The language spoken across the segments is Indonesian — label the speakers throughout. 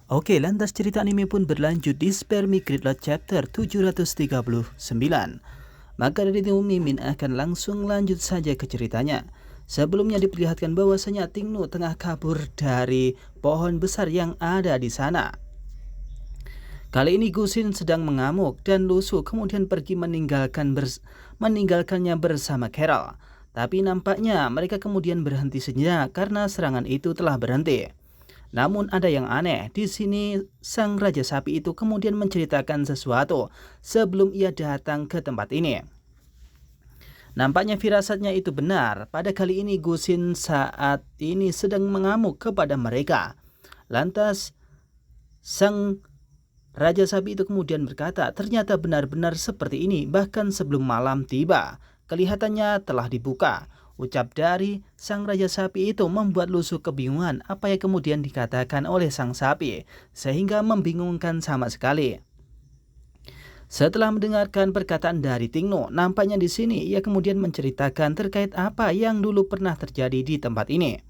Speaker 1: Oke, lantas cerita anime pun berlanjut di Spermi Gridlock chapter 739. Maka dari itu Mimin akan langsung lanjut saja ke ceritanya. Sebelumnya diperlihatkan bahwasanya Tingnu tengah kabur dari pohon besar yang ada di sana. Kali ini Gusin sedang mengamuk dan Lusu kemudian pergi meninggalkannya bersama Carol. Tapi nampaknya mereka kemudian berhenti sejenak karena serangan itu telah berhenti. Namun ada yang aneh, di sini sang Raja Sapi itu kemudian menceritakan sesuatu sebelum ia datang ke tempat ini. Nampaknya firasatnya itu benar, pada kali ini Gusin saat ini sedang mengamuk kepada mereka. Lantas sang Raja Sapi itu kemudian berkata, ternyata benar-benar seperti ini, bahkan sebelum malam tiba, kelihatannya telah dibuka. Ucap dari sang Raja Sapi itu membuat Lusu kebingungan apa yang kemudian dikatakan oleh sang sapi, sehingga membingungkan sama sekali. Setelah mendengarkan perkataan dari Tingnu, nampaknya di sini ia kemudian menceritakan terkait apa yang dulu pernah terjadi di tempat ini.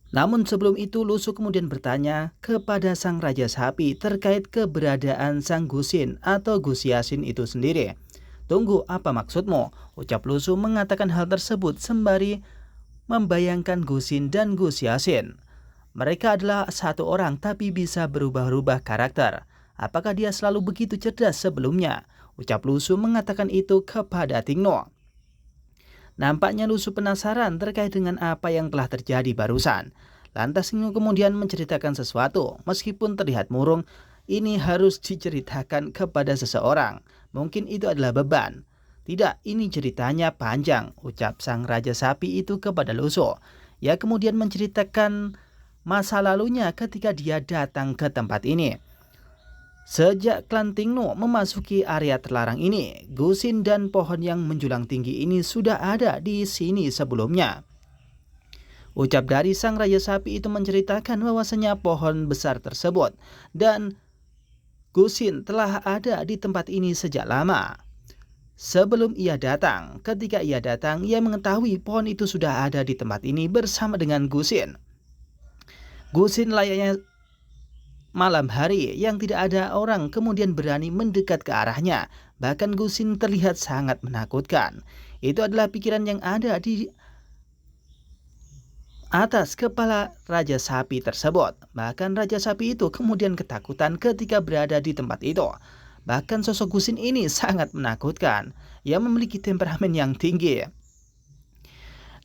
Speaker 1: Namun sebelum itu Lusu kemudian bertanya kepada sang Raja Sapi terkait keberadaan sang Gusin atau Gus Yasin itu sendiri. Tunggu, apa maksudmu? Ucap Lusu mengatakan hal tersebut sembari membayangkan Gusin dan Gus Yasin. Mereka adalah satu orang tapi bisa berubah-ubah karakter. Apakah dia selalu begitu cerdas sebelumnya? Ucap Lusu mengatakan itu kepada Tingnu. Nampaknya Lusu penasaran terkait dengan apa yang telah terjadi barusan. Lantas Tingnu kemudian menceritakan sesuatu, meskipun terlihat murung, ini harus diceritakan kepada seseorang. Mungkin itu adalah beban. Tidak, ini ceritanya panjang, ucap sang Raja Sapi itu kepada Lusu. Ia kemudian menceritakan masa lalunya ketika dia datang ke tempat ini. Sejak klan Tingnu memasuki area terlarang ini, Gusin dan pohon yang menjulang tinggi ini sudah ada di sini sebelumnya. Ucap dari sang Raja Sapi itu menceritakan bahwasanya pohon besar tersebut dan Gusin telah ada di tempat ini sejak lama. Sebelum ia datang, ketika ia datang, ia mengetahui pohon itu sudah ada di tempat ini bersama dengan Gusin. Gusin layaknya malam hari yang tidak ada orang kemudian berani mendekat ke arahnya. Bahkan Gusin terlihat sangat menakutkan. Itu adalah pikiran yang ada di atas kepala Raja Sapi tersebut. Bahkan Raja Sapi itu kemudian ketakutan ketika berada di tempat itu. Bahkan sosok Gusin ini sangat menakutkan. Ia memiliki temperamen yang tinggi.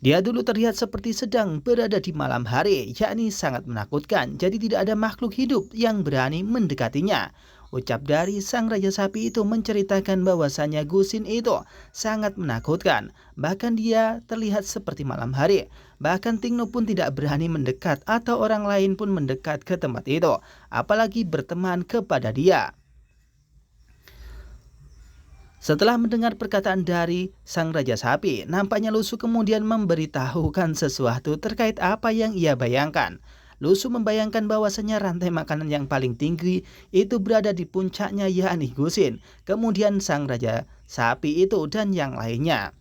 Speaker 1: Dia dulu terlihat seperti sedang berada di malam hari, yakni sangat menakutkan. Jadi tidak ada makhluk hidup yang berani mendekatinya. Ucap dari sang Raja Sapi itu menceritakan bahwasanya Gusin itu sangat menakutkan. Bahkan dia terlihat seperti malam hari. Bahkan Tingnu pun tidak berani mendekat atau orang lain pun mendekat ke tempat itu. Apalagi berteman kepada dia. Setelah mendengar perkataan dari sang Raja Sapi, nampaknya Lusu kemudian memberitahukan sesuatu terkait apa yang ia bayangkan. Lusu membayangkan bahwasanya rantai makanan yang paling tinggi itu berada di puncaknya yakni Gusin, kemudian sang Raja Sapi itu dan yang lainnya.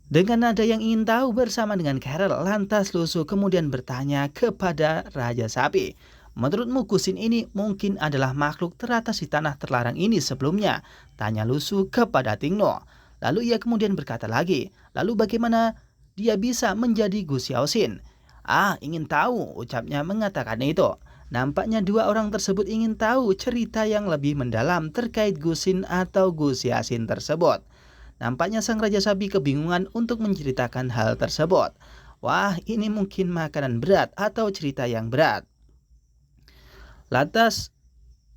Speaker 1: Dengan nada yang ingin tahu bersama dengan Carol, lantas Lusu kemudian bertanya kepada Raja Sapi, menurutmu Gusin ini mungkin adalah makhluk teratas di tanah terlarang ini sebelumnya? Tanya Lusu kepada Tingnu. Lalu ia kemudian berkata lagi, lalu bagaimana dia bisa menjadi Gus Yasin? Ingin tahu, ucapnya mengatakan itu. Nampaknya dua orang tersebut ingin tahu cerita yang lebih mendalam terkait Gusin atau Gus Yasin tersebut. Nampaknya sang Raja Sapi kebingungan untuk menceritakan hal tersebut. Wah, ini mungkin makanan berat atau cerita yang berat. Lantas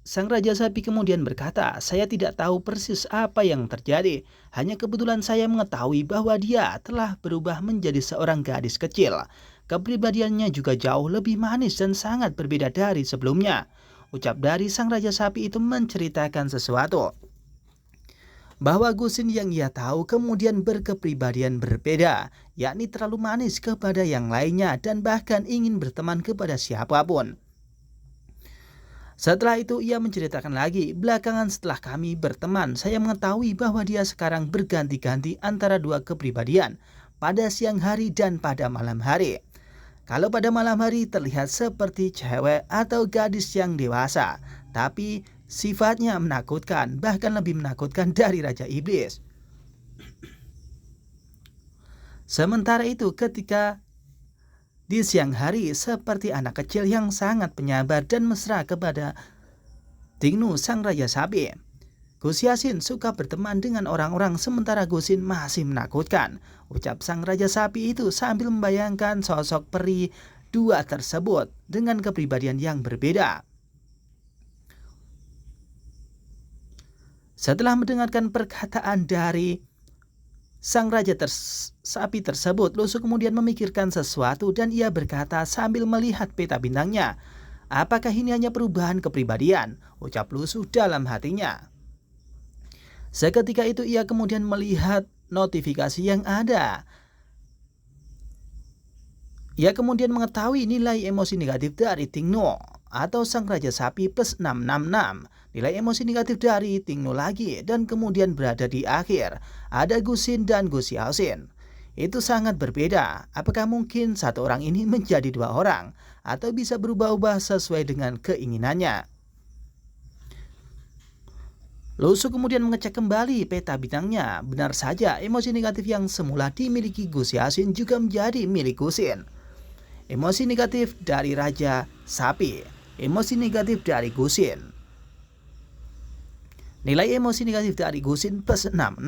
Speaker 1: sang Raja Sapi kemudian berkata, saya tidak tahu persis apa yang terjadi. Hanya kebetulan saya mengetahui bahwa dia telah berubah menjadi seorang gadis kecil. Kepribadiannya juga jauh lebih manis dan sangat berbeda dari sebelumnya. Ucap dari sang Raja Sapi itu menceritakan sesuatu. Bahwa Gusin yang ia tahu kemudian berkepribadian berbeda, yakni terlalu manis kepada yang lainnya dan bahkan ingin berteman kepada siapapun. Setelah itu ia menceritakan lagi, belakangan setelah kami berteman, saya mengetahui bahwa dia sekarang berganti-ganti antara dua kepribadian, pada siang hari dan pada malam hari. Kalau pada malam hari terlihat seperti cewek atau gadis yang dewasa, tapi sifatnya menakutkan, bahkan lebih menakutkan dari Raja Iblis. Sementara itu ketika di siang hari seperti anak kecil yang sangat penyabar dan mesra kepada Tingnu sang Raja Sapi. Gus Yasin suka berteman dengan orang-orang sementara Gusin masih menakutkan, ucap sang Raja Sapi itu sambil membayangkan sosok peri dua tersebut dengan kepribadian yang berbeda. Setelah mendengarkan perkataan dari sang Raja Sapi tersebut, Lusu kemudian memikirkan sesuatu dan ia berkata sambil melihat peta bintangnya, "Apakah ini hanya perubahan kepribadian?" ucap Lusu dalam hatinya. Seketika itu ia kemudian melihat notifikasi yang ada. Ia kemudian mengetahui nilai emosi negatif dari Tingnu atau sang Raja Sapi plus 666. Nilai emosi negatif dari Tingnu lagi dan kemudian berada di akhir. Ada Gusin dan Gus Yasin. Itu sangat berbeda. Apakah mungkin satu orang ini menjadi dua orang atau bisa berubah-ubah sesuai dengan keinginannya? Lusu kemudian mengecek kembali peta bintangnya. Benar saja, emosi negatif yang semula dimiliki Gus Yasin juga menjadi milik Gusin. Emosi negatif dari Raja Sapi, emosi negatif dari Gusin. Nilai emosi negatif dari Gusin plus 66.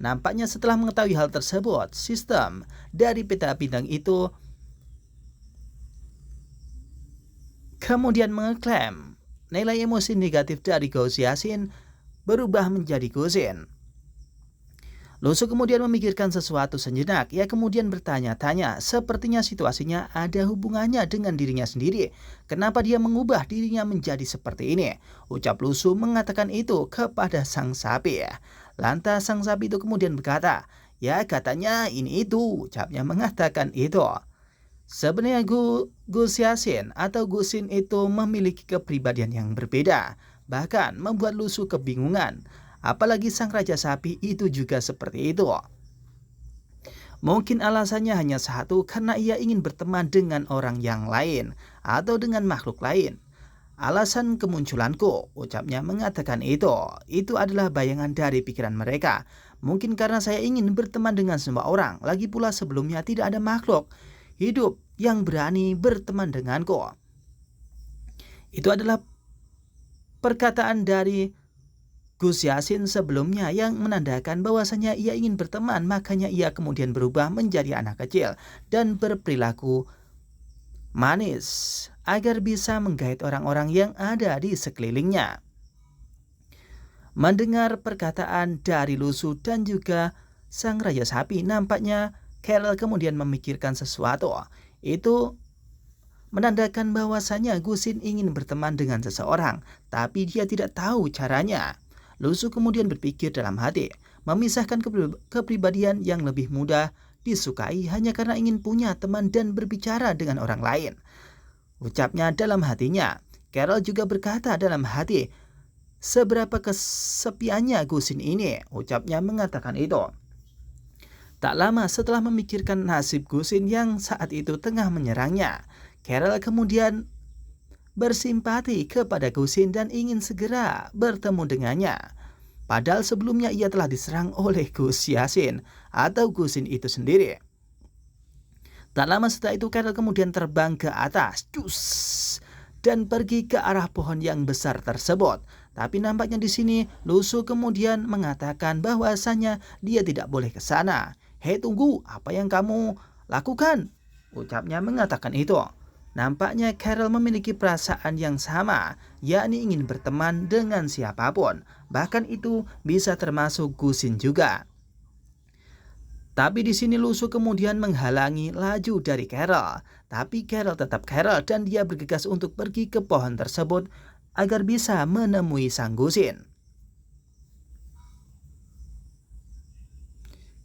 Speaker 1: Nampaknya setelah mengetahui hal tersebut, sistem dari peta bintang itu kemudian mengeklaim nilai emosi negatif dari Gus Yasin berubah menjadi Gusin. Lusu kemudian memikirkan sesuatu sejenak. Ia kemudian bertanya-tanya, sepertinya situasinya ada hubungannya dengan dirinya sendiri. Kenapa dia mengubah dirinya menjadi seperti ini? Ucap Lusu mengatakan itu kepada sang sapi. Lantas sang sapi itu kemudian berkata, "Ya katanya ini itu," ucapnya mengatakan itu. Sebenarnya Gus Yasin atau Gusin itu memiliki kepribadian yang berbeda. Bahkan membuat Lusu kebingungan. Apalagi sang Raja Sapi itu juga seperti itu. Mungkin alasannya hanya satu, karena ia ingin berteman dengan orang yang lain atau dengan makhluk lain. Alasan kemunculanku, ucapnya mengatakan itu adalah bayangan dari pikiran mereka. Mungkin karena saya ingin berteman dengan semua orang, lagi pula sebelumnya tidak ada makhluk hidup yang berani berteman denganku. Itu adalah perkataan dari Gus Yasin sebelumnya yang menandakan bahwasanya ia ingin berteman, makanya ia kemudian berubah menjadi anak kecil dan berperilaku manis agar bisa menggait orang-orang yang ada di sekelilingnya. Mendengar perkataan dari Lusu dan juga sang Raja Sapi, nampaknya Carol kemudian memikirkan sesuatu. Itu menandakan bahwasanya Gusin ingin berteman dengan seseorang, tapi dia tidak tahu caranya. Lusu kemudian berpikir dalam hati, memisahkan kepribadian yang lebih mudah disukai hanya karena ingin punya teman dan berbicara dengan orang lain. Ucapnya dalam hatinya. Carol juga berkata dalam hati, seberapa kesepiannya Gusin ini, ucapnya mengatakan itu. Tak lama setelah memikirkan nasib Gusin yang saat itu tengah menyerangnya, Carol kemudian bersimpati kepada Gusin dan ingin segera bertemu dengannya. Padahal sebelumnya ia telah diserang oleh Gus Yasin atau Gusin itu sendiri. Tak lama setelah itu Carol kemudian terbang ke atas, dan pergi ke arah pohon yang besar tersebut. Tapi nampaknya di sini Lusu kemudian mengatakan bahwasanya dia tidak boleh ke sana. "Hei tunggu, apa yang kamu lakukan?" ucapnya mengatakan itu. Nampaknya Carol memiliki perasaan yang sama, yakni ingin berteman dengan siapapun. Bahkan itu bisa termasuk Gusin juga. Tapi di sini Lusu kemudian menghalangi laju dari Carol. Tapi Carol tetap Carol dan dia bergegas untuk pergi ke pohon tersebut agar bisa menemui sang Gusin.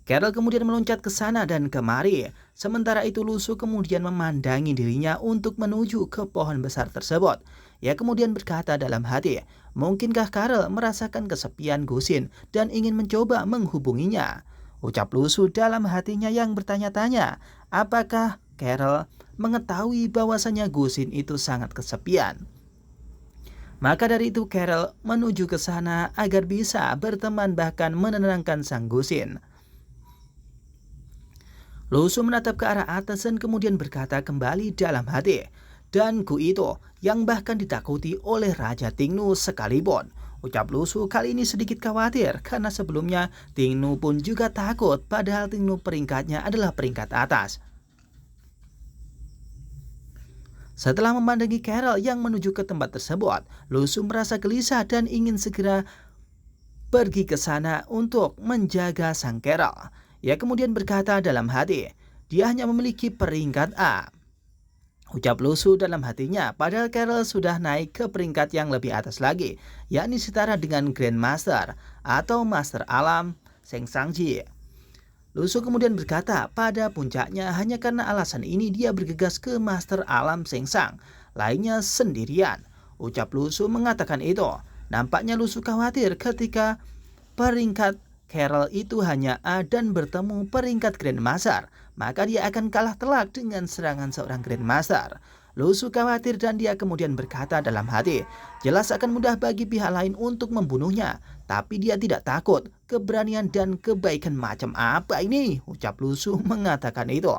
Speaker 1: Carol kemudian meloncat ke sana dan kemari. Sementara itu Lusu kemudian memandangi dirinya untuk menuju ke pohon besar tersebut. Ia kemudian berkata dalam hati, mungkinkah Carol merasakan kesepian Gusin dan ingin mencoba menghubunginya? Ucap Lusu dalam hatinya yang bertanya-tanya, apakah Carol mengetahui bahwasanya Gusin itu sangat kesepian. Maka dari itu Carol menuju ke sana agar bisa berteman bahkan menenangkan sang Gusin. Lusu menatap ke arah atas dan kemudian berkata kembali dalam hati, "Dan Gu itu yang bahkan ditakuti oleh Raja Tingnu sekalipun." Ucap Lusu kali ini sedikit khawatir karena sebelumnya Tingnu pun juga takut padahal Tingnu peringkatnya adalah peringkat atas. Setelah memandangi Carol yang menuju ke tempat tersebut, Lusu merasa gelisah dan ingin segera pergi ke sana untuk menjaga sang Carol. Ia kemudian berkata dalam hati, dia hanya memiliki peringkat A. Ucap Lusu dalam hatinya, padahal Carol sudah naik ke peringkat yang lebih atas lagi, yakni setara dengan Grandmaster atau Master Alam Seng Sangji. Lusu kemudian berkata pada puncaknya hanya karena alasan ini dia bergegas ke Master Alam Seng Sang, lainnya sendirian. Ucap Lusu mengatakan itu. Nampaknya Lusu khawatir ketika peringkat Carol itu hanya A dan bertemu peringkat Grandmaster, maka dia akan kalah telak dengan serangan seorang Grandmaster. Lusu khawatir dan dia kemudian berkata dalam hati, jelas akan mudah bagi pihak lain untuk membunuhnya, tapi dia tidak takut. Keberanian dan kebaikan macam apa ini? Ucap Lusu mengatakan itu.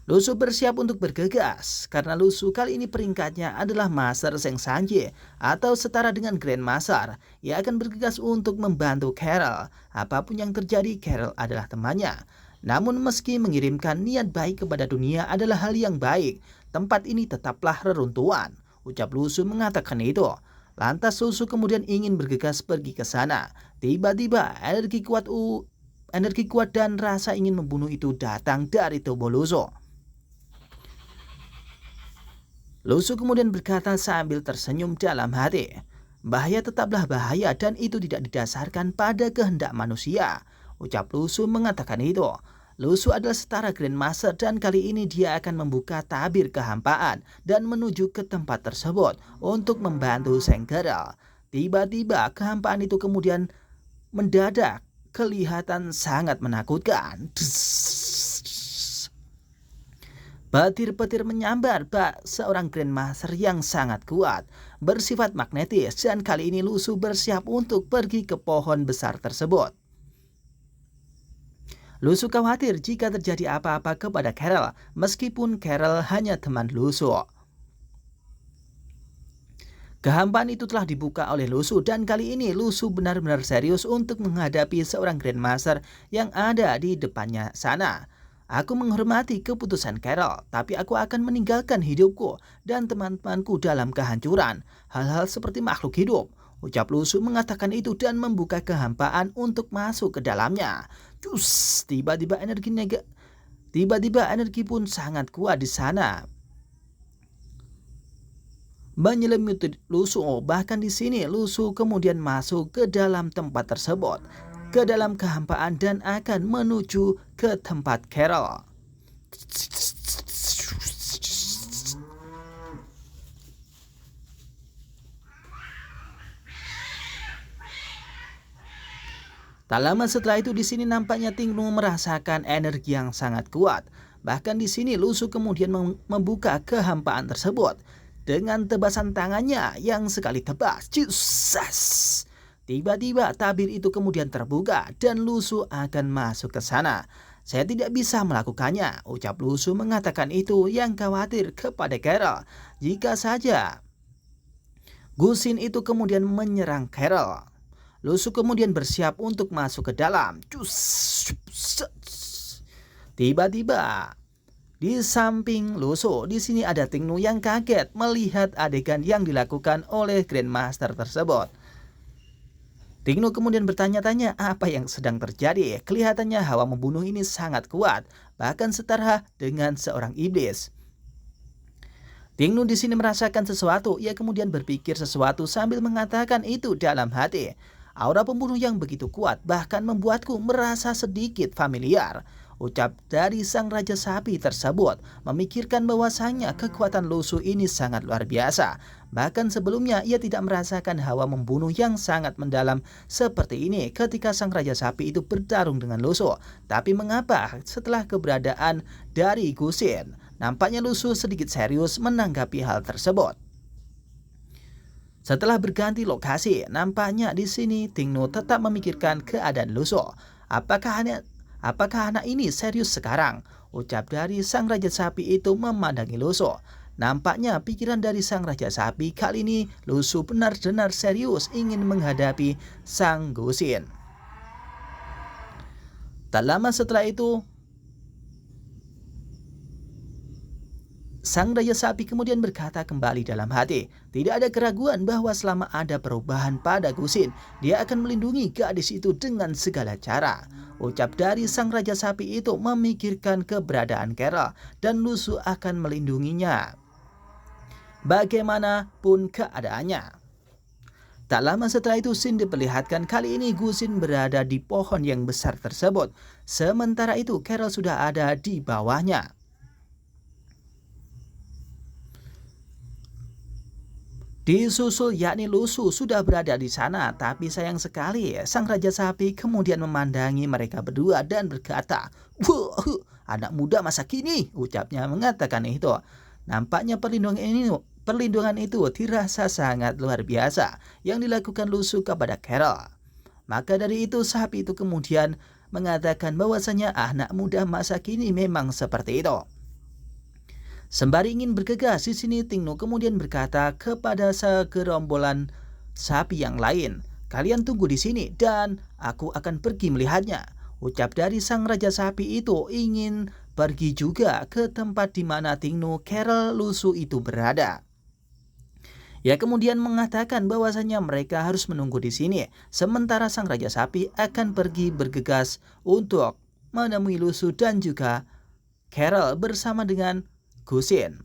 Speaker 1: Lusu bersiap untuk bergegas, karena Lusu kali ini peringkatnya adalah Master Seng Sanji atau setara dengan Grandmaster. Ia akan bergegas untuk membantu Carol. Apapun yang terjadi, Carol adalah temannya. Namun meski mengirimkan niat baik kepada dunia adalah hal yang baik, tempat ini tetaplah reruntuhan. Ucap Lusu mengatakan itu. Lantas Lusu kemudian ingin bergegas pergi ke sana. Tiba-tiba energi kuat dan rasa ingin membunuh itu datang dari tubuh Lusu. Lusu kemudian berkata sambil tersenyum dalam hati, bahaya tetaplah bahaya dan itu tidak didasarkan pada kehendak manusia. Ucap Lusu mengatakan itu. Lusu adalah setara Grandmaster dan kali ini dia akan membuka tabir kehampaan dan menuju ke tempat tersebut untuk membantu Seng Carol. Tiba-tiba kehampaan itu kemudian mendadak kelihatan sangat menakutkan. Petir-petir menyambar bak seorang Grandmaster yang sangat kuat, bersifat magnetis, dan kali ini Lusu bersiap untuk pergi ke pohon besar tersebut. Lusu khawatir jika terjadi apa-apa kepada Carol, meskipun Carol hanya teman Lusu. Kehampaan itu telah dibuka oleh Lusu dan kali ini Lusu benar-benar serius untuk menghadapi seorang Grandmaster yang ada di depannya sana. Aku menghormati keputusan Carol, tapi aku akan meninggalkan hidupku dan teman-temanku dalam kehancuran. Hal-hal seperti makhluk hidup. Ucap Lusu mengatakan itu dan membuka kehampaan untuk masuk ke dalamnya. Cus, tiba-tiba energi pun sangat kuat di sana. Menyelimuti Lusu, bahkan di sini Lusu kemudian masuk ke dalam tempat tersebut, ke dalam kehampaan dan akan menuju ke tempat Carol. Tak lama setelah itu di sini nampaknya Tingnu merasakan energi yang sangat kuat. Bahkan di sini Lusu kemudian membuka kehampaan tersebut dengan tebasan tangannya yang sekali tebas. Cusas. Tiba-tiba tabir itu kemudian terbuka dan Lusu akan masuk ke sana. Saya tidak bisa melakukannya, ucap Lusu mengatakan itu yang khawatir kepada Carol. Jika saja Gusin itu kemudian menyerang Carol. Lusu kemudian bersiap untuk masuk ke dalam. Tiba-tiba di samping Lusu, di sini ada Tingnu yang kaget melihat adegan yang dilakukan oleh Grandmaster tersebut. Tingnu kemudian bertanya-tanya apa yang sedang terjadi. Kelihatannya hawa membunuh ini sangat kuat, bahkan setara dengan seorang iblis. Tingnu di sini merasakan sesuatu. Ia kemudian berpikir sesuatu sambil mengatakan itu dalam hati. Aura pembunuh yang begitu kuat bahkan membuatku merasa sedikit familiar. Ucap dari sang Raja Sapi tersebut memikirkan bahwasanya kekuatan Lusu ini sangat luar biasa. Bahkan sebelumnya ia tidak merasakan hawa membunuh yang sangat mendalam seperti ini ketika sang Raja Sapi itu bertarung dengan Lusu. Tapi mengapa setelah keberadaan dari Gusin, nampaknya Lusu sedikit serius menanggapi hal tersebut. Setelah berganti lokasi, nampaknya di sini Tingnu tetap memikirkan keadaan Lusu. Apakah anak ini serius sekarang? Ucap dari sang Raja Sapi itu memandangi Lusu. Nampaknya pikiran dari sang Raja Sapi kali ini Lusu benar-benar serius ingin menghadapi sang Gusin. Tak lama setelah itu, sang Raja Sapi kemudian berkata kembali dalam hati, tidak ada keraguan bahwa selama ada perubahan pada Gusin, dia akan melindungi gadis itu dengan segala cara. Ucap dari sang Raja Sapi itu memikirkan keberadaan Carol dan Lusu akan melindunginya bagaimanapun keadaannya. Tak lama setelah itu Sin diperlihatkan, kali ini Gusin berada di pohon yang besar tersebut. Sementara itu Carol sudah ada di bawahnya. Disusul yakni Lusu sudah berada di sana, tapi sayang sekali sang Raja Sapi kemudian memandangi mereka berdua dan berkata, "Wah, anak muda masa kini," ucapnya mengatakan itu. Nampaknya perlindungan itu dirasa sangat luar biasa yang dilakukan Lusu kepada Carol. Maka dari itu sapi itu kemudian mengatakan bahwasanya anak muda masa kini memang seperti itu. Sembari ingin bergegas di sini, Tingnu kemudian berkata kepada segerombolan sapi yang lain, "Kalian tunggu di sini dan aku akan pergi melihatnya." Ucap dari sang Raja Sapi itu ingin pergi juga ke tempat di mana Tingnu, Carol, Lusu itu berada. Ia kemudian mengatakan bahwasanya mereka harus menunggu di sini, sementara sang Raja Sapi akan pergi bergegas untuk menemui Lusu dan juga Carol bersama dengan Gusin.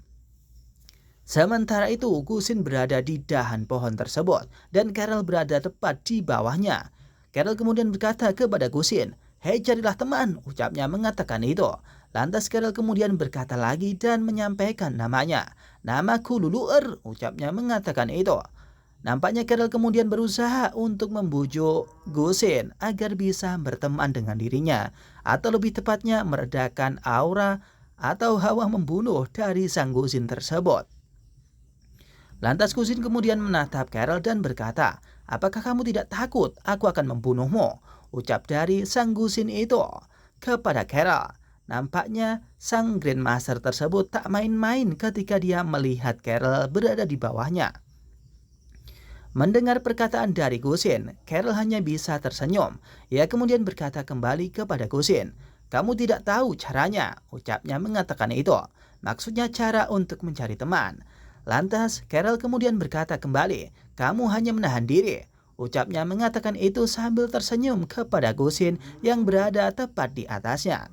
Speaker 1: Sementara itu Gusin berada di dahan pohon tersebut dan Carol berada tepat di bawahnya. Carol kemudian berkata kepada Gusin, "Hei, carilah teman," ucapnya mengatakan itu. Lantas Carol kemudian berkata lagi dan menyampaikan namanya. "Namaku Luluer," ucapnya mengatakan itu. Nampaknya Carol kemudian berusaha untuk membujuk Gusin agar bisa berteman dengan dirinya, atau lebih tepatnya meredakan aura atau hawa membunuh dari sang Gusin tersebut. Lantas Gusin kemudian menatap Carol dan berkata, "Apakah kamu tidak takut aku akan membunuhmu?" Ucap dari sang Gusin itu kepada Carol. Nampaknya sang Grandmaster tersebut tak main-main ketika dia melihat Carol berada di bawahnya. Mendengar perkataan dari Gusin, Carol hanya bisa tersenyum. Ia kemudian berkata kembali kepada Gusin, "Kamu tidak tahu caranya," ucapnya mengatakan itu. Maksudnya cara untuk mencari teman. Lantas Carol kemudian berkata kembali, "Kamu hanya menahan diri," ucapnya mengatakan itu sambil tersenyum kepada Gusin yang berada tepat di atasnya.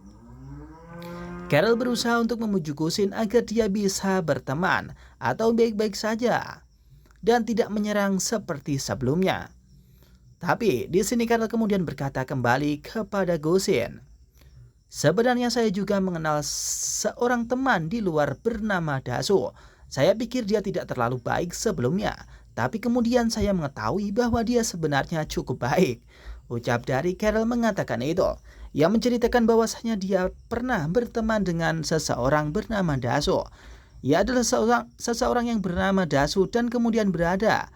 Speaker 1: Carol berusaha untuk memujuk Gusin agar dia bisa berteman atau baik-baik saja dan tidak menyerang seperti sebelumnya. Tapi di sini Carol kemudian berkata kembali kepada Gusin, "Sebenarnya saya juga mengenal seorang teman di luar bernama Dasu. Saya pikir dia tidak terlalu baik sebelumnya, tapi kemudian saya mengetahui bahwa dia sebenarnya cukup baik." Ucap dari Carol mengatakan itu. Ia menceritakan bahwasanya dia pernah berteman dengan seseorang bernama Dasu. Ia adalah seseorang yang bernama Dasu dan kemudian berada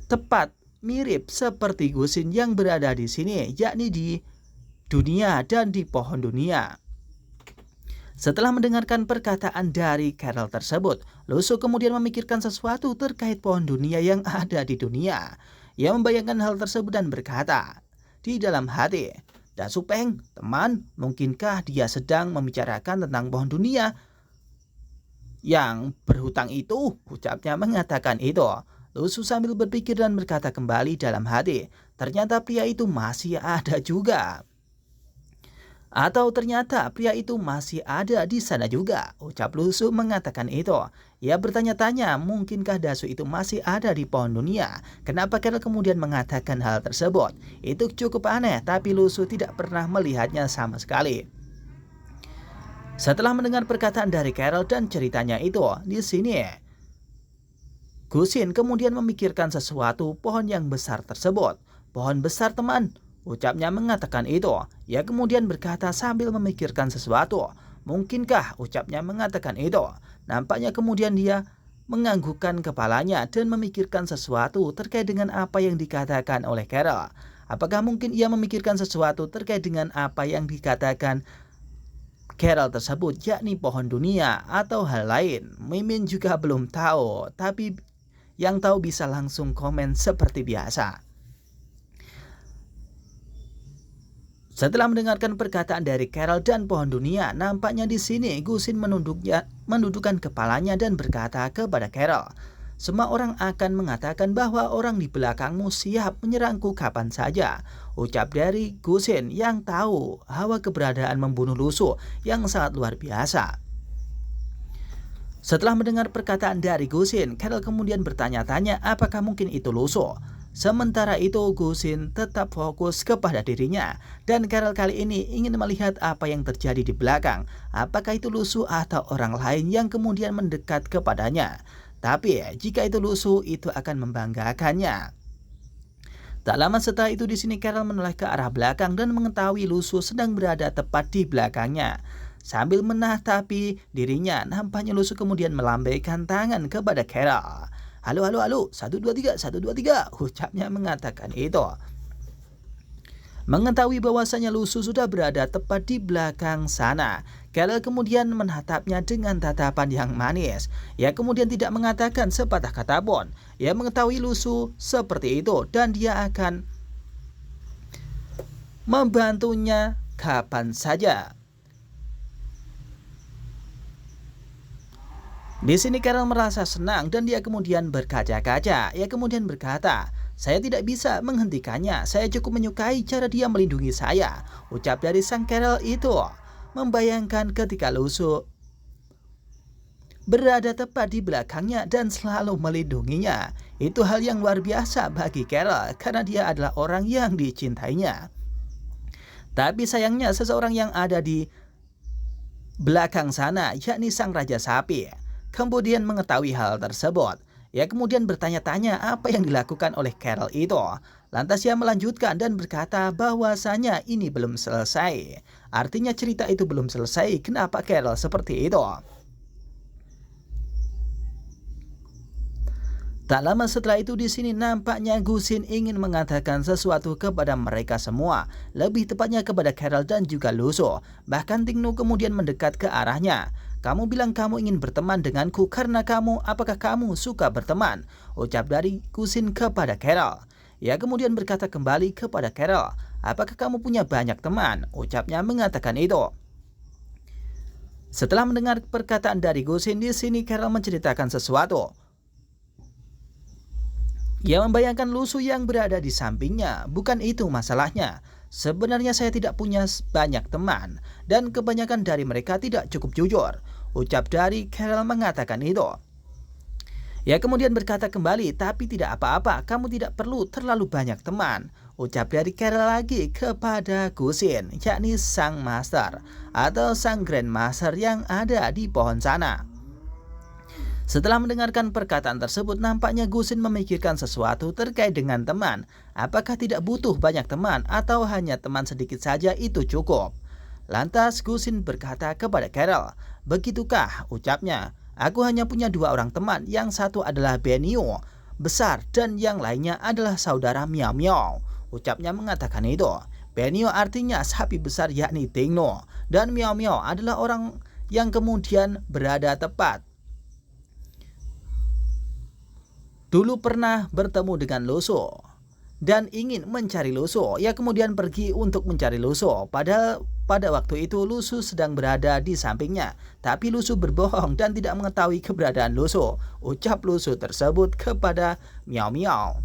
Speaker 1: tepat mirip seperti Gusin yang berada di sini, yakni di dunia dan di pohon dunia. Setelah mendengarkan perkataan dari Carol tersebut, Lusu kemudian memikirkan sesuatu terkait pohon dunia yang ada di dunia. Ia membayangkan hal tersebut dan berkata di dalam hati, "Dasu Peng, teman, mungkinkah dia sedang membicarakan tentang pohon dunia yang berhutang itu?" ucapnya mengatakan itu. Lusu sambil berpikir dan berkata kembali dalam hati, "Ternyata pria itu masih ada juga." Atau ternyata pria itu masih ada di sana juga, ucap Lusu mengatakan itu. Ia bertanya-tanya mungkinkah Dasu itu masih ada di pohon dunia. Kenapa Carol kemudian mengatakan hal tersebut? Itu cukup aneh, tapi Lusu tidak pernah melihatnya sama sekali. Setelah mendengar perkataan dari Carol dan ceritanya itu, di sini Gusin kemudian memikirkan sesuatu pohon yang besar tersebut. Pohon besar teman, ucapnya mengatakan itu. Ia kemudian berkata sambil memikirkan sesuatu. Mungkinkah ucapnya mengatakan itu? Nampaknya kemudian dia menganggukkan kepalanya dan memikirkan sesuatu terkait dengan apa yang dikatakan oleh Carol. Apakah mungkin ia memikirkan sesuatu terkait dengan apa yang dikatakan Carol tersebut, yakni pohon dunia atau hal lain? Mimin juga belum tahu, tapi yang tahu bisa langsung komen seperti biasa. Setelah mendengarkan perkataan dari Carol dan pohon dunia, nampaknya di sini Gusin menundukkan kepalanya dan berkata kepada Carol, "Semua orang akan mengatakan bahwa orang di belakangmu siap menyerangku kapan saja," ucap dari Gusin yang tahu hawa keberadaan membunuh Lusu yang sangat luar biasa. Setelah mendengar perkataan dari Gusin, Carol kemudian bertanya-tanya apakah mungkin itu Lusu. Sementara itu Gusin tetap fokus kepada dirinya dan Carol kali ini ingin melihat apa yang terjadi di belakang. Apakah itu Lusu atau orang lain yang kemudian mendekat kepadanya. Tapi jika itu Lusu, itu akan membanggakannya. Tak lama setelah itu di sini Carol menoleh ke arah belakang dan mengetahui Lusu sedang berada tepat di belakangnya. Sambil menatapi dirinya, nampaknya Lusu kemudian melambaikan tangan kepada Carol. "Halo, halo, halo, 123, 123, ucapnya mengatakan itu. Mengetahui bahwasanya Lusu sudah berada tepat di belakang sana, Carol kemudian menatapnya dengan tatapan yang manis. Ia kemudian tidak mengatakan sepatah kata pun. Ia mengetahui Lusu seperti itu dan dia akan membantunya kapan saja. Di sini Carol merasa senang dan dia kemudian berkaca-kaca. Ia kemudian berkata, "Saya tidak bisa menghentikannya. Saya cukup menyukai cara dia melindungi saya," ucap dari sang Carol itu. Membayangkan ketika Lusu berada tepat di belakangnya dan selalu melindunginya. Itu hal yang luar biasa bagi Carol karena dia adalah orang yang dicintainya. Tapi sayangnya seseorang yang ada di belakang sana, yakni sang Raja Sapi, kemudian mengetahui hal tersebut. Ia kemudian bertanya-tanya apa yang dilakukan oleh Carol itu. Lantas ia melanjutkan dan berkata bahwasanya ini belum selesai. Artinya cerita itu belum selesai. Kenapa Carol seperti itu? Tak lama setelah itu di sini nampaknya Gusin ingin mengatakan sesuatu kepada mereka semua, lebih tepatnya kepada Carol dan juga Lusu. Bahkan Tingnu kemudian mendekat ke arahnya. "Kamu bilang kamu ingin berteman denganku karena apakah kamu suka berteman?" ucap dari Gusin kepada Carol. Ia kemudian berkata kembali kepada Carol, "Apakah kamu punya banyak teman?" ucapnya mengatakan itu. Setelah mendengar perkataan dari Gusin di sini Carol menceritakan sesuatu. Ia membayangkan Lusu yang berada di sampingnya. Bukan itu masalahnya. "Sebenarnya saya tidak punya banyak teman dan kebanyakan dari mereka tidak cukup jujur," ucap dari Carol mengatakan itu. Ia kemudian berkata kembali, "Tapi tidak apa-apa, kamu tidak perlu terlalu banyak teman," ucap dari Carol lagi kepada Gusin, yakni sang master atau sang grandmaster yang ada di pohon sana. Setelah mendengarkan perkataan tersebut, nampaknya Gusin memikirkan sesuatu terkait dengan teman. Apakah tidak butuh banyak teman atau hanya teman sedikit saja itu cukup? Lantas Gusin berkata kepada Carol, "Begitukah?" ucapnya. "Aku hanya punya 2 orang teman, yang satu adalah Benio besar dan yang lainnya adalah saudara Miao Miao," ucapnya mengatakan itu. Benio artinya sapi besar yakni Tingnu, dan Miao Miao adalah orang yang kemudian berada tepat dulu pernah bertemu dengan Lusu dan ingin mencari Lusu. Ia kemudian pergi untuk mencari Lusu. Padahal pada waktu itu Lusu sedang berada di sampingnya. Tapi Lusu berbohong dan tidak mengetahui keberadaan Lusu, ucap Lusu tersebut kepada Miao Miao.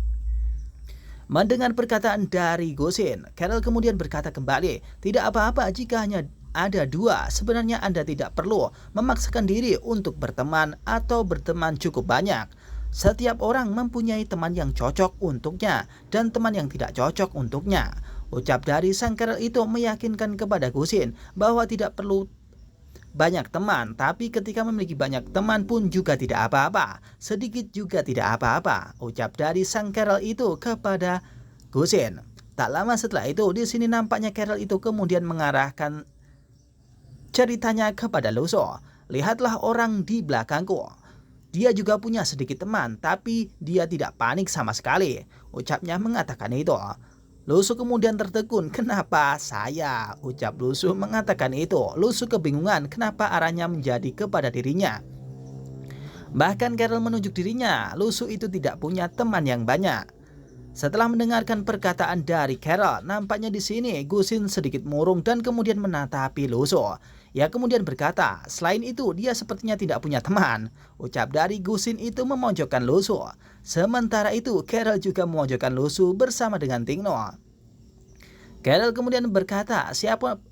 Speaker 1: Mendengar perkataan dari Gosin, Carol kemudian berkata kembali, tidak apa-apa jika hanya ada dua, sebenarnya Anda tidak perlu memaksakan diri untuk berteman atau berteman cukup banyak. Setiap orang mempunyai teman yang cocok untuknya dan teman yang tidak cocok untuknya. Ucap dari sang Carol itu meyakinkan kepada Gosin bahwa tidak perlu banyak teman, tapi ketika memiliki banyak teman pun juga tidak apa-apa. Sedikit juga tidak apa-apa, ucap dari sang Carol itu kepada Gosin. Tak lama setelah itu, di sini nampaknya Carol itu kemudian mengarahkan ceritanya kepada Luso. Lihatlah orang di belakangku. Dia juga punya sedikit teman, tapi dia tidak panik sama sekali. Ucapnya mengatakan itu. Lusu kemudian tertegun, kenapa saya? Ucap Lusu mengatakan itu. Lusu kebingungan kenapa arahnya menjadi kepada dirinya. Bahkan Carol menunjuk dirinya, Lusu itu tidak punya teman yang banyak. Setelah mendengarkan perkataan dari Carol, nampaknya di sini Gosin sedikit murung dan kemudian menatapi Lusu. Ia kemudian berkata, selain itu dia sepertinya tidak punya teman. Ucap dari Gosin itu memojokkan Lusu. Sementara itu Carol juga memojokkan Lusu bersama dengan Tingno. Carol kemudian berkata,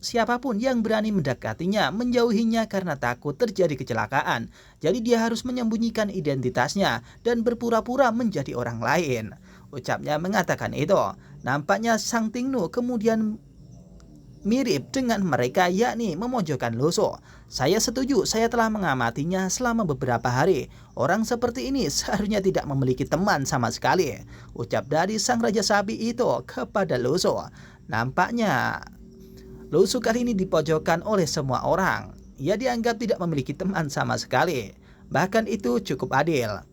Speaker 1: siapapun yang berani mendekatinya menjauhinya karena takut terjadi kecelakaan. Jadi dia harus menyembunyikan identitasnya dan berpura-pura menjadi orang lain. Ucapnya mengatakan itu. Nampaknya sang Tingno kemudian mirip dengan mereka, yakni memojokkan Lusu. Saya setuju, saya telah mengamatinya selama beberapa hari. Orang seperti ini seharusnya tidak memiliki teman sama sekali. Ucap dari sang Raja Sapi itu kepada Lusu. Nampaknya Lusu kali ini dipojokkan oleh semua orang. Ia dianggap tidak memiliki teman sama sekali. Bahkan itu cukup adil.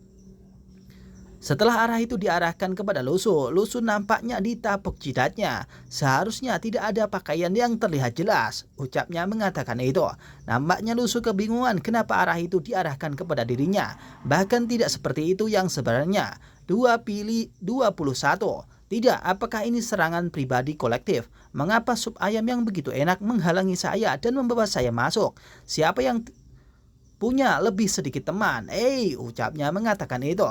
Speaker 1: Setelah arah itu diarahkan kepada Lusu, Lusu nampaknya ditapuk jidatnya. Seharusnya tidak ada pakaian yang terlihat jelas. Ucapnya mengatakan itu. Nampaknya Lusu kebingungan kenapa arah itu diarahkan kepada dirinya. Bahkan tidak seperti itu yang sebenarnya. 2 pilih 21. Tidak, apakah ini serangan pribadi kolektif? Mengapa sup ayam yang begitu enak menghalangi saya dan membawa saya masuk? Siapa yang punya lebih sedikit teman? Ucapnya mengatakan itu.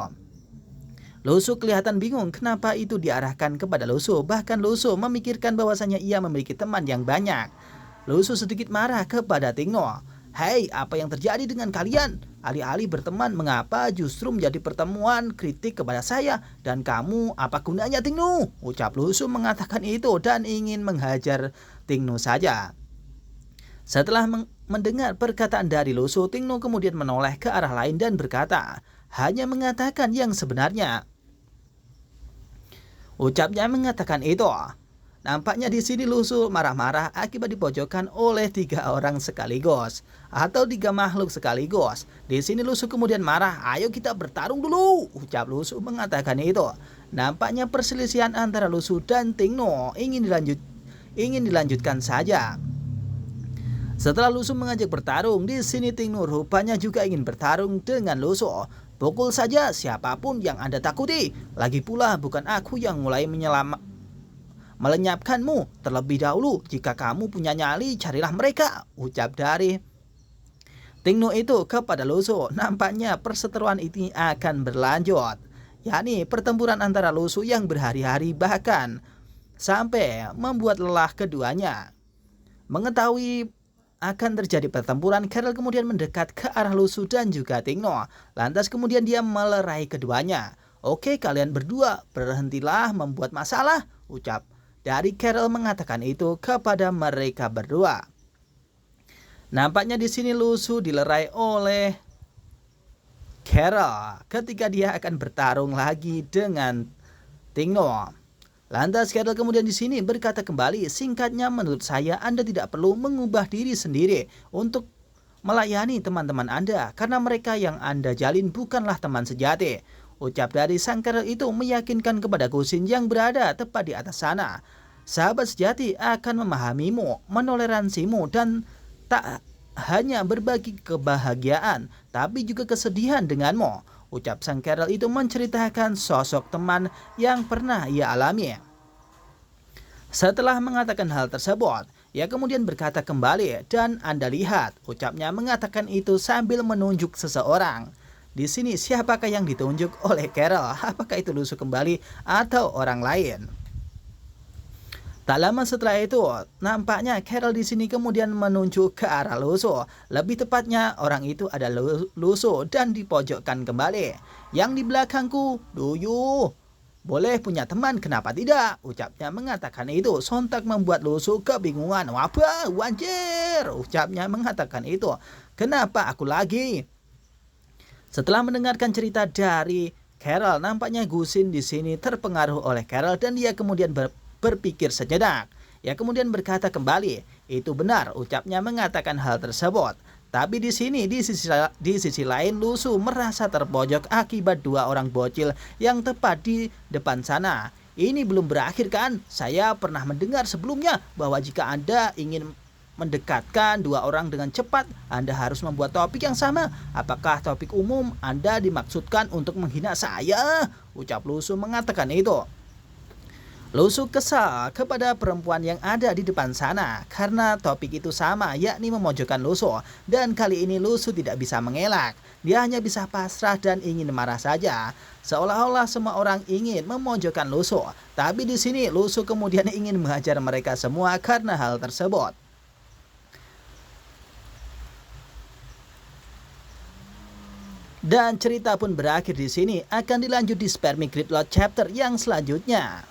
Speaker 1: Lusu kelihatan bingung kenapa itu diarahkan kepada Lusu. Bahkan Lusu memikirkan bahwasanya ia memiliki teman yang banyak. Lusu sedikit marah kepada Tingno. Hei, apa yang terjadi dengan kalian? Alih-alih berteman, mengapa justru menjadi pertemuan kritik kepada saya? Dan kamu, apa gunanya Tingno? Ucap Lusu mengatakan itu dan ingin menghajar Tingno saja. Setelah mendengar perkataan dari Lusu, Tingno kemudian menoleh ke arah lain dan berkata, hanya mengatakan yang sebenarnya. Ucapnya mengatakan itu. Nampaknya di sini Lusu marah-marah akibat dipojokkan oleh 3 orang sekaligus atau 3 makhluk sekaligus. Di sini Lusu kemudian marah, ayo kita bertarung dulu. Ucap Lusu mengatakan itu. Nampaknya perselisihan antara Lusu dan Tingno ingin dilanjutkan saja. Setelah Lusu mengajak bertarung, di sini Tingno rupanya juga ingin bertarung dengan Lusu. Pukul saja siapapun yang Anda takuti. Lagi pula bukan aku yang mulai melenyapkanmu. Terlebih dahulu, jika kamu punya nyali, carilah mereka. Ucap dari Tingno itu kepada Lusu. Nampaknya perseteruan ini akan berlanjut, yakni pertempuran antara Lusu yang berhari-hari bahkan sampai membuat lelah keduanya. Mengetahui akan terjadi pertempuran, Carol kemudian mendekat ke arah Lusu dan juga Tingno. Lantas kemudian dia melerai keduanya. Oke, kalian berdua berhentilah membuat masalah. Ucap dari Carol mengatakan itu kepada mereka berdua. Nampaknya di sini Lusu dilerai oleh Carol ketika dia akan bertarung lagi dengan Tingno. Lantas Carol kemudian di sini berkata kembali, singkatnya menurut saya Anda tidak perlu mengubah diri sendiri untuk melayani teman-teman Anda karena mereka yang Anda jalin bukanlah teman sejati. Ucap dari sang Carol itu meyakinkan kepada Gosin yang berada tepat di atas sana. Sahabat sejati akan memahamimu, menoleransimu dan tak hanya berbagi kebahagiaan tapi juga kesedihan denganmu. Ucap sang Carol itu menceritakan sosok teman yang pernah ia alami. Setelah mengatakan hal tersebut, ia kemudian berkata kembali, dan Anda lihat, ucapnya mengatakan itu sambil menunjuk seseorang. Di sini siapakah yang ditunjuk oleh Carol? Apakah itu Lusu kembali atau orang lain? Tak lama setelah itu, nampaknya Carol di sini kemudian menunjuk ke arah Lusu. Lebih tepatnya, orang itu ada Lusu dan dipojokkan kembali. Yang di belakangku, Duyu. Boleh punya teman, kenapa tidak? Ucapnya mengatakan itu. Sontak membuat Lusu kebingungan. Wabah, wanjir. Ucapnya mengatakan itu. Kenapa aku lagi? Setelah mendengarkan cerita dari Carol, nampaknya Gusin di sini terpengaruh oleh Carol dan dia kemudian berpikir sejenak. Ia kemudian berkata kembali, itu benar, ucapnya mengatakan hal tersebut. Tapi di sini di sisi lain Lusu merasa terpojok akibat dua orang bocil yang tepat di depan sana. Ini belum berakhir kan? Saya pernah mendengar sebelumnya bahwa jika Anda ingin mendekatkan dua orang dengan cepat, Anda harus membuat topik yang sama. Apakah topik umum Anda dimaksudkan untuk menghina saya? Ucap Lusu mengatakan itu. Lusu kesal kepada perempuan yang ada di depan sana karena topik itu sama, yakni memojokkan Lusu. Dan kali ini Lusu tidak bisa mengelak. Dia hanya bisa pasrah dan ingin marah saja. Seolah-olah semua orang ingin memojokkan Lusu. Tapi di sini Lusu kemudian ingin menghajar mereka semua karena hal tersebut. Dan cerita pun berakhir di sini, akan dilanjut di Spermie Gridlock chapter yang selanjutnya.